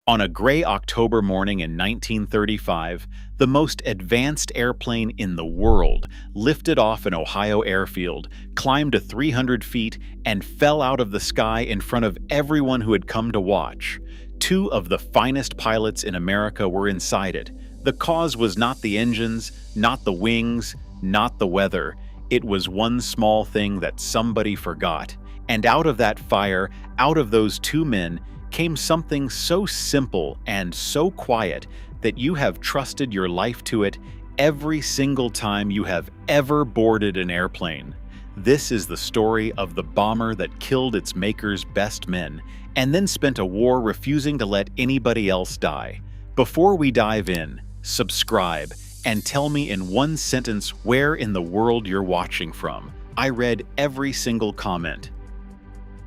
On a gray October morning in 1935, the most advanced airplane in the world lifted off an Ohio airfield, climbed to 300 feet, and fell out of the sky in front of everyone who had come to watch. Two of the finest pilots in America were inside it. The cause was not the engines, not the wings, not the weather. It was one small thing that somebody forgot. And out of that fire, out of those two men, came something so simple and so quiet that you have trusted your life to it every single time you have ever boarded an airplane. This is the story of the bomber that killed its maker's best men and then spent a war refusing to let anybody else die. Before we dive in, subscribe and tell me in one sentence where in the world you're watching from. I read every single comment.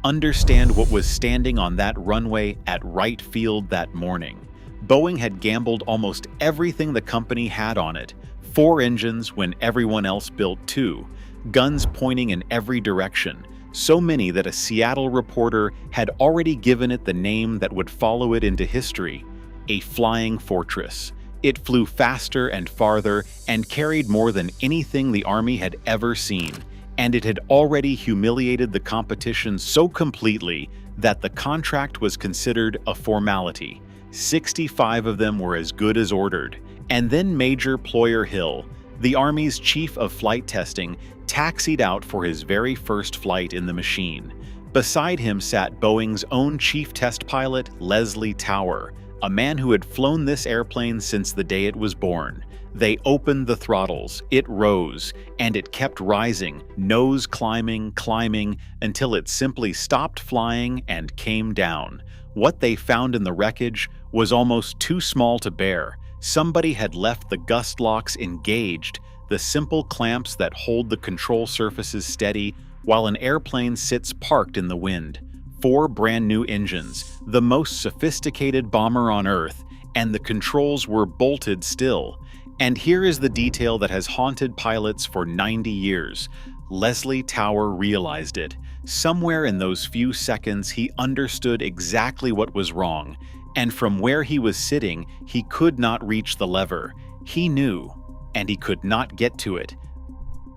Understand what was standing on that runway at Wright Field that morning. Boeing had gambled almost everything the company had on it. 4 engines when everyone else built 2. Guns pointing in every direction. So many that a Seattle reporter had already given it the name that would follow it into history: a flying fortress. It flew faster and farther and carried more than anything the Army had ever seen. And it had already humiliated the competition so completely that the contract was considered a formality. 65 of them were as good as ordered. And then Major Ployer Hill, the Army's chief of flight testing, taxied out for his very first flight in the machine. Beside him sat Boeing's own chief test pilot, Leslie Tower, a man who had flown this airplane since the day it was born. They opened the throttles, it rose, and it kept rising, nose climbing, until it simply stopped flying and came down. What they found in the wreckage was almost too small to bear. Somebody had left the gust locks engaged, the simple clamps that hold the control surfaces steady while an airplane sits parked in the wind. 4 brand new engines, the most sophisticated bomber on Earth, and the controls were bolted still. And here is the detail that has haunted pilots for 90 years. Leslie Tower realized it. Somewhere in those few seconds, he understood exactly what was wrong. And from where he was sitting, he could not reach the lever. He knew, and he could not get to it.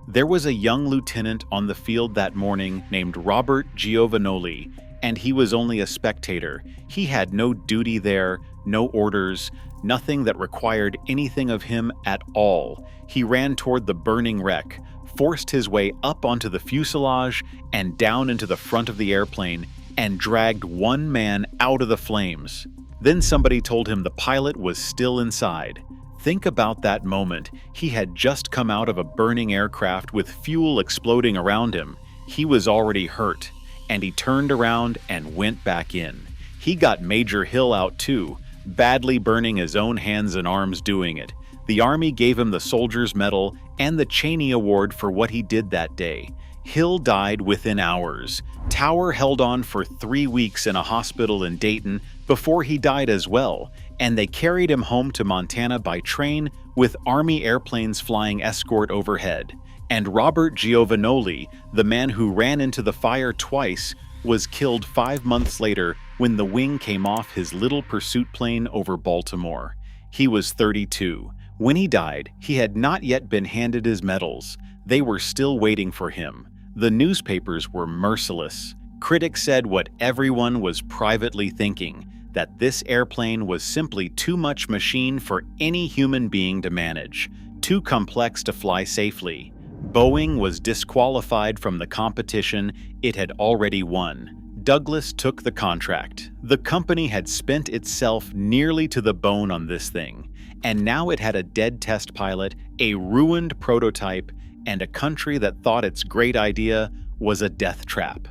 There was a young lieutenant on the field that morning named Robert Giovannoli, and he was only a spectator. He had no duty there, no orders, nothing that required anything of him at all. He ran toward the burning wreck, forced his way up onto the fuselage and down into the front of the airplane, and dragged one man out of the flames. Then somebody told him the pilot was still inside. Think about that moment. He had just come out of a burning aircraft with fuel exploding around him. He was already hurt, and he turned around and went back in. He got Major Hill out too, badly burning his own hands and arms doing it. The Army gave him the Soldier's Medal and the Cheney Award for what he did that day. Hill died within hours. Tower held on for 3 weeks in a hospital in Dayton before he died as well, and they carried him home to Montana by train with Army airplanes flying escort overhead. And Robert Giovannoli, the man who ran into the fire twice, was killed 5 months later when the wing came off his little pursuit plane over Baltimore. He was 32. When he died, he had not yet been handed his medals. They were still waiting for him. The newspapers were merciless. Critics said what everyone was privately thinking, that this airplane was simply too much machine for any human being to manage, too complex to fly safely. Boeing was disqualified from the competition it had already won. Douglas took the contract. The company had spent itself nearly to the bone on this thing, and now it had a dead test pilot, a ruined prototype, and a country that thought its great idea was a death trap.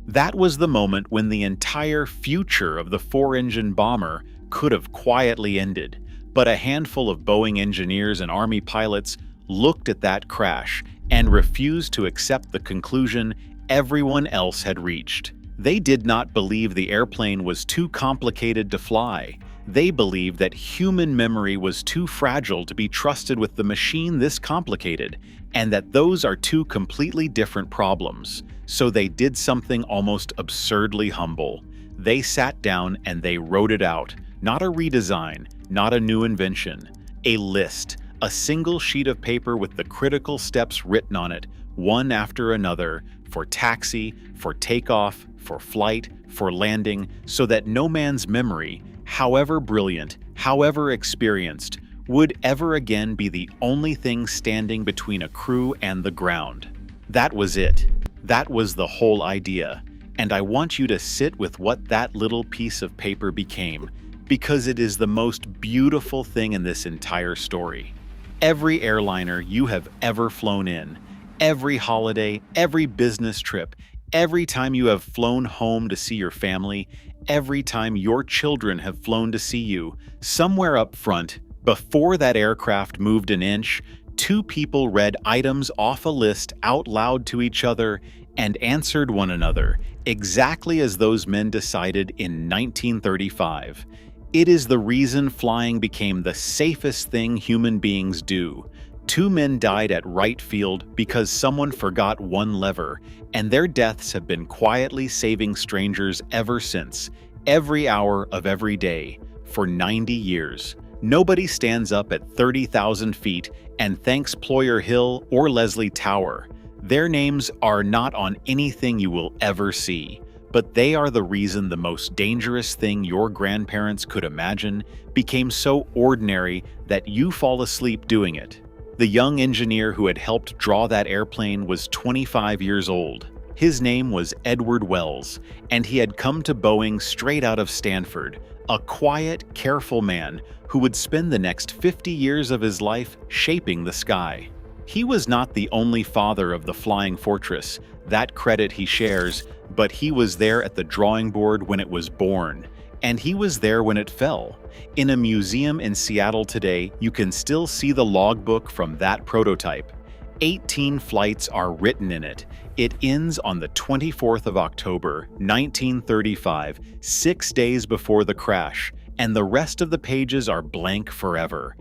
That was the moment when the entire future of the 4-engine bomber could have quietly ended, but a handful of Boeing engineers and Army pilots looked at that crash and refused to accept the conclusion everyone else had reached. They did not believe the airplane was too complicated to fly. They believed that human memory was too fragile to be trusted with the machine this complicated, and that those are two completely different problems. So they did something almost absurdly humble. They sat down and they wrote it out. Not a redesign, not a new invention. A list, a single sheet of paper with the critical steps written on it, one after another, for taxi, for takeoff, for flight, for landing, so that no man's memory, however brilliant, however experienced, would ever again be the only thing standing between a crew and the ground. That was it. That was the whole idea. And I want you to sit with what that little piece of paper became, because it is the most beautiful thing in this entire story. Every airliner you have ever flown in, every holiday, every business trip, every time you have flown home to see your family, every time your children have flown to see you, somewhere up front, before that aircraft moved an inch, two people read items off a list out loud to each other and answered one another, exactly as those men decided in 1935. It is the reason flying became the safest thing human beings do. Two men died at Wright Field because someone forgot one lever, and their deaths have been quietly saving strangers ever since, every hour of every day, for 90 years. Nobody stands up at 30,000 feet and thanks Ployer Hill or Leslie Tower. Their names are not on anything you will ever see, but they are the reason the most dangerous thing your grandparents could imagine became so ordinary that you fall asleep doing it. The young engineer who had helped draw that airplane was 25 years old. His name was Edward Wells, and he had come to Boeing straight out of Stanford, a quiet, careful man who would spend the next 50 years of his life shaping the sky. He was not the only father of the Flying Fortress, that credit he shares, but he was there at the drawing board when it was born, and he was there when it fell. In a museum in Seattle today, you can still see the logbook from that prototype. 18 flights are written in it. It ends on the 24th of October, 1935, 6 days before the crash, and the rest of the pages are blank forever.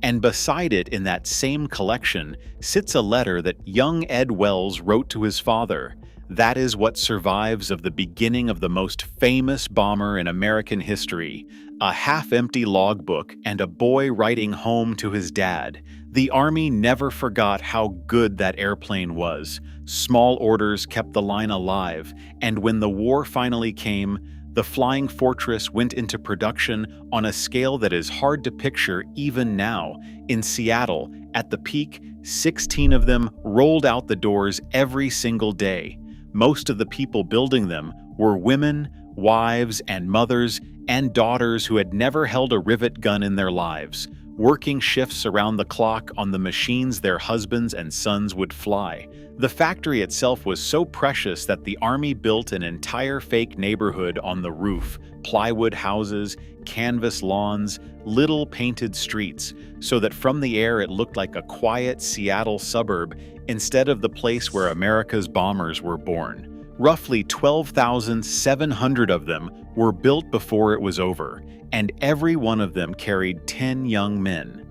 And beside it in that same collection sits a letter that young Ed Wells wrote to his father. That is what survives of the beginning of the most famous bomber in American history, a half-empty logbook and a boy writing home to his dad. The Army never forgot how good that airplane was. Small orders kept the line alive, and when the war finally came, the Flying Fortress went into production on a scale that is hard to picture even now. In Seattle, at the peak, 16 of them rolled out the doors every single day. Most of the people building them were women, wives, and mothers, and daughters who had never held a rivet gun in their lives, working shifts around the clock on the machines their husbands and sons would fly. The factory itself was so precious that the Army built an entire fake neighborhood on the roof, plywood houses, canvas lawns, little painted streets, so that from the air it looked like a quiet Seattle suburb instead of the place where America's bombers were born. Roughly 12,700 of them were built before it was over, and every one of them carried 10 young men.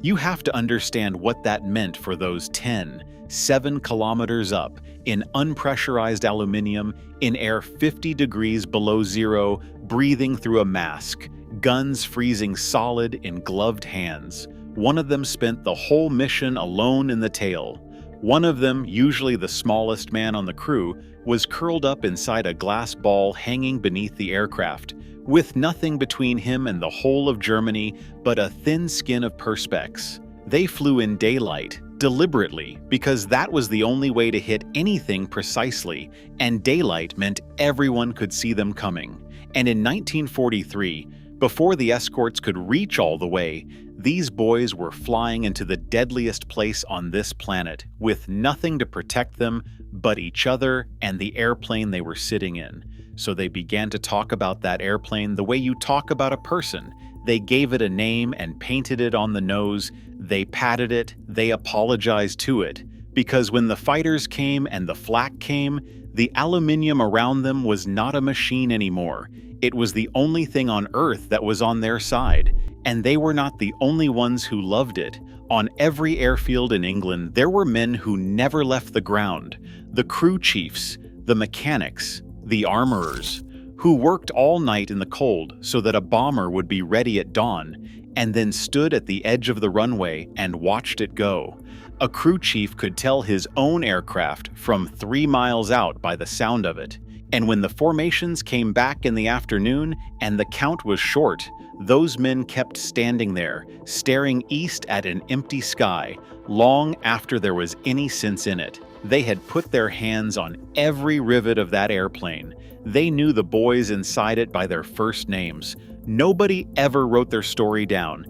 You have to understand what that meant for those 10, 7 kilometers up, in unpressurized aluminum, in air 50 degrees below zero, breathing through a mask, guns freezing solid in gloved hands. One of them spent the whole mission alone in the tail. One of them, usually the smallest man on the crew, was curled up inside a glass ball hanging beneath the aircraft, with nothing between him and the whole of Germany but a thin skin of perspex. They flew in daylight, deliberately, because that was the only way to hit anything precisely, and daylight meant everyone could see them coming. And in 1943, before the escorts could reach all the way, these boys were flying into the deadliest place on this planet, with nothing to protect them but each other and the airplane they were sitting in. So they began to talk about that airplane the way you talk about a person. They gave it a name and painted it on the nose. They patted it, they apologized to it. Because when the fighters came and the flak came, the aluminium around them was not a machine anymore. It was the only thing on Earth that was on their side. And they were not the only ones who loved it. On every airfield in England, there were men who never left the ground. The crew chiefs, the mechanics, the armorers. who worked all night in the cold so that a bomber would be ready at dawn, and then stood at the edge of the runway and watched it go. A crew chief could tell his own aircraft from 3 miles out by the sound of it. And when the formations came back in the afternoon and the count was short, those men kept standing there, staring east at an empty sky, long after there was any sense in it. They had put their hands on every rivet of that airplane. They knew the boys inside it by their first names. Nobody ever wrote their story down,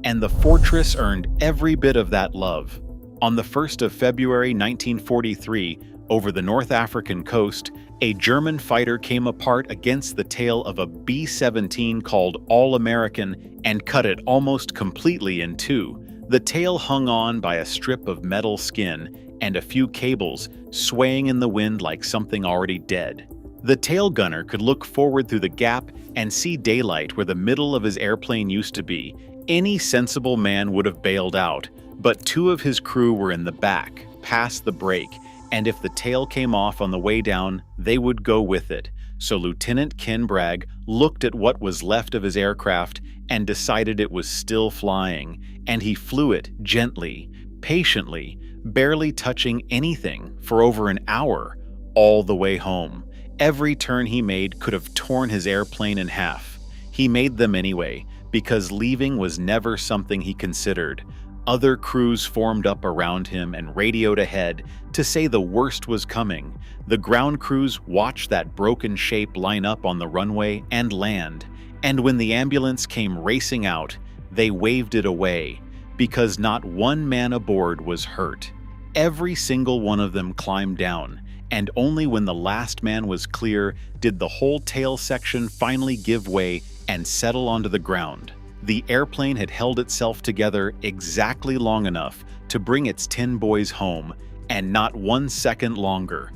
and the fortress earned every bit of that love. On the 1st of February 1943, over the North African coast, a German fighter came apart against the tail of a B-17 called All-American and cut it almost completely in two. The tail hung on by a strip of metal skin and a few cables, swaying in the wind like something already dead. The tail gunner could look forward through the gap and see daylight where the middle of his airplane used to be. Any sensible man would have bailed out, but 2 of his crew were in the back, past the break, and if the tail came off on the way down, they would go with it. So Lieutenant Ken Bragg looked at what was left of his aircraft and decided it was still flying, and he flew it gently, patiently, barely touching anything for over an hour, all the way home. Every turn he made could have torn his airplane in half. He made them anyway, because leaving was never something he considered. Other crews formed up around him and radioed ahead to say the worst was coming. The ground crews watched that broken shape line up on the runway and land, and when the ambulance came racing out, they waved it away, because not one man aboard was hurt. Every single one of them climbed down, and only when the last man was clear did the whole tail section finally give way and settle onto the ground. The airplane had held itself together exactly long enough to bring its 10 boys home, and not 1 second longer.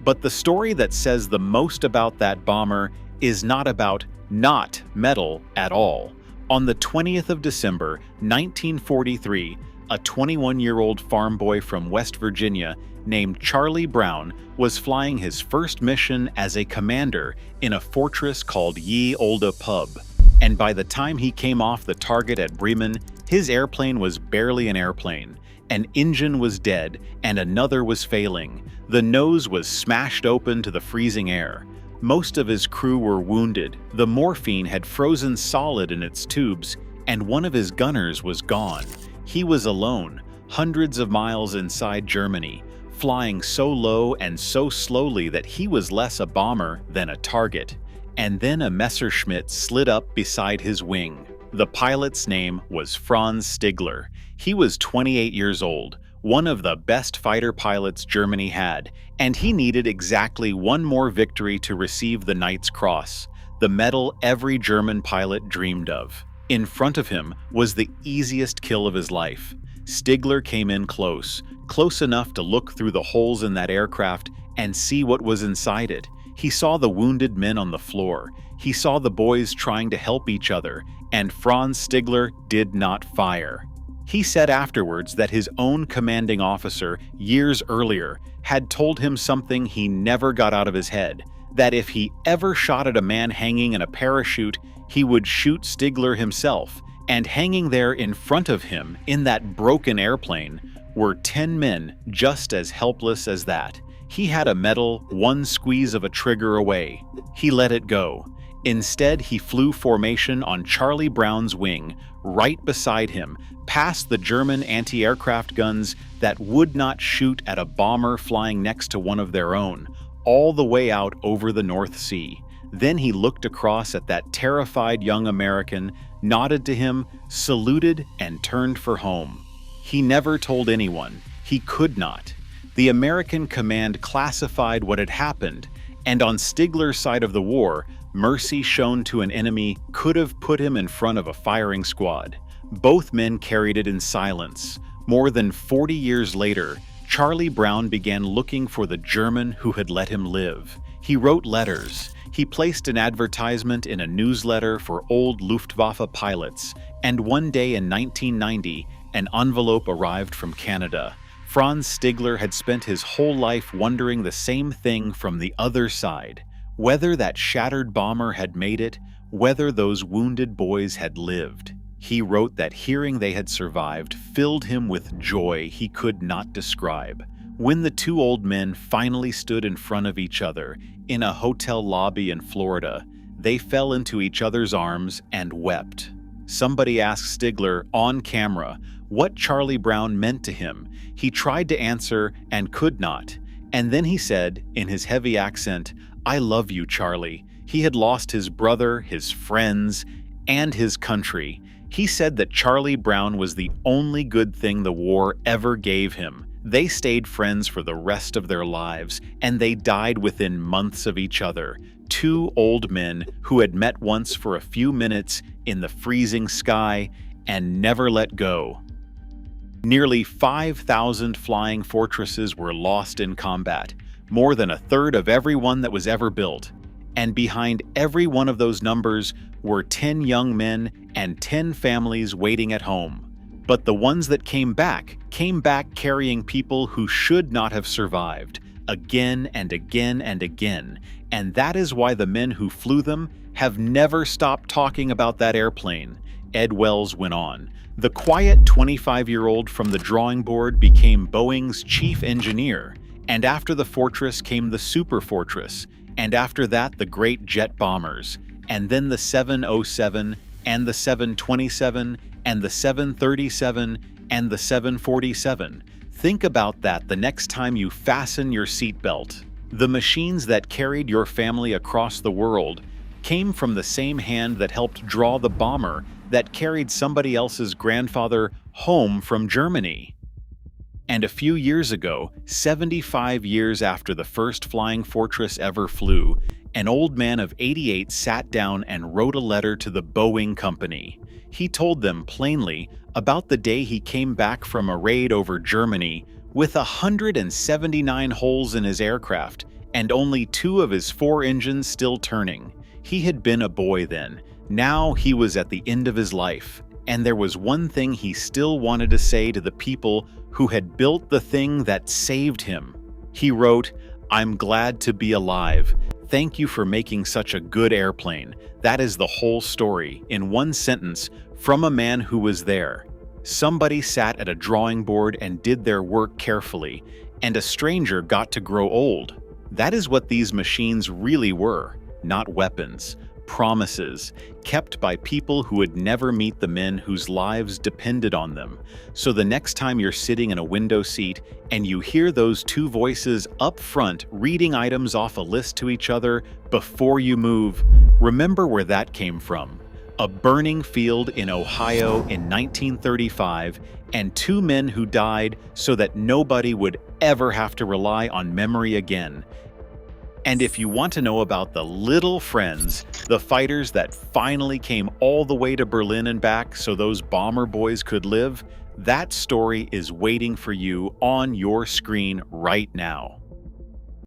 But the story that says the most about that bomber is not about not metal at all. On the 20th of December, 1943, a 21-year-old farm boy from West Virginia named Charlie Brown was flying his first mission as a commander in a fortress called Olde Pub. And by the time he came off the target at Bremen, his airplane was barely an airplane. An engine was dead and another was failing. The nose was smashed open to the freezing air. Most of his crew were wounded. The morphine had frozen solid in its tubes, and one of his gunners was gone. He was alone, hundreds of miles inside Germany, flying so low and so slowly that he was less a bomber than a target. And then a Messerschmitt slid up beside his wing. The pilot's name was Franz Stigler. He was 28 years old, one of the best fighter pilots Germany had, and he needed exactly one more victory to receive the Knight's Cross, the medal every German pilot dreamed of. In front of him was the easiest kill of his life. Stigler came in close enough to look through the holes in that aircraft and see what was inside it. He saw the wounded men on the floor. He saw the boys trying to help each other, and Franz Stigler did not fire. He said afterwards that his own commanding officer, years earlier, had told him something he never got out of his head, that if he ever shot at a man hanging in a parachute, he would shoot Stigler himself, and hanging there in front of him in that broken airplane were 10 men just as helpless as that. He had a medal 1 squeeze of a trigger away. He let it go. Instead, he flew formation on Charlie Brown's wing, right beside him, past the German anti-aircraft guns that would not shoot at a bomber flying next to one of their own, all the way out over the North Sea. Then he looked across at that terrified young American, nodded to him, saluted, and turned for home. He never told anyone. He could not. The American command classified what had happened, and on Stigler's side of the war, mercy shown to an enemy could have put him in front of a firing squad. Both men carried it in silence. More than 40 years later, Charlie Brown began looking for the German who had let him live. He wrote letters. He placed an advertisement in a newsletter for old Luftwaffe pilots, and one day in 1990, an envelope arrived from Canada. Franz Stigler had spent his whole life wondering the same thing from the other side. Whether that shattered bomber had made it, whether those wounded boys had lived. He wrote that hearing they had survived filled him with joy he could not describe. When the two old men finally stood in front of each other in a hotel lobby in Florida, they fell into each other's arms and wept. Somebody asked Stigler on camera what Charlie Brown meant to him. He tried to answer and could not. And then he said, in his heavy accent, "I love you, Charlie." He had lost his brother, his friends, and his country. He said that Charlie Brown was the only good thing the war ever gave him. They stayed friends for the rest of their lives, and they died within months of each other. Two old men who had met once for a few minutes in the freezing sky and never let go. Nearly 5,000 flying fortresses were lost in combat, more than a third of every one that was ever built. And behind every one of those numbers were 10 young men and 10 families waiting at home. But the ones that came back carrying people who should not have survived, again and again and again. And that is why the men who flew them have never stopped talking about that airplane, Ed Wells went on. The quiet 25-year-old from the drawing board became Boeing's chief engineer, and after the Fortress came the Super Fortress, and after that the great jet bombers, and then the 707, and the 727, and the 737, and the 747. Think about that the next time you fasten your seatbelt. The machines that carried your family across the world came from the same hand that helped draw the bomber that carried somebody else's grandfather home from Germany. And a few years ago, 75 years after the first flying fortress ever flew, an old man of 88 sat down and wrote a letter to the Boeing company. He told them plainly about the day he came back from a raid over Germany with 179 holes in his aircraft and only 2 of his 4 engines still turning. He had been a boy then. Now he was at the end of his life, and there was one thing he still wanted to say to the people who had built the thing that saved him. He wrote, "I'm glad to be alive. Thank you for making such a good airplane." That is the whole story, in one sentence, from a man who was there. Somebody sat at a drawing board and did their work carefully, and a stranger got to grow old. That is what these machines really were, not weapons. Promises, kept by people who would never meet the men whose lives depended on them. So the next time you're sitting in a window seat and you hear those 2 voices up front reading items off a list to each other before you move, remember where that came from. A burning field in Ohio in 1935 and 2 men who died so that nobody would ever have to rely on memory again. And if you want to know about the little friends, the fighters that finally came all the way to Berlin and back so those bomber boys could live, that story is waiting for you on your screen right now.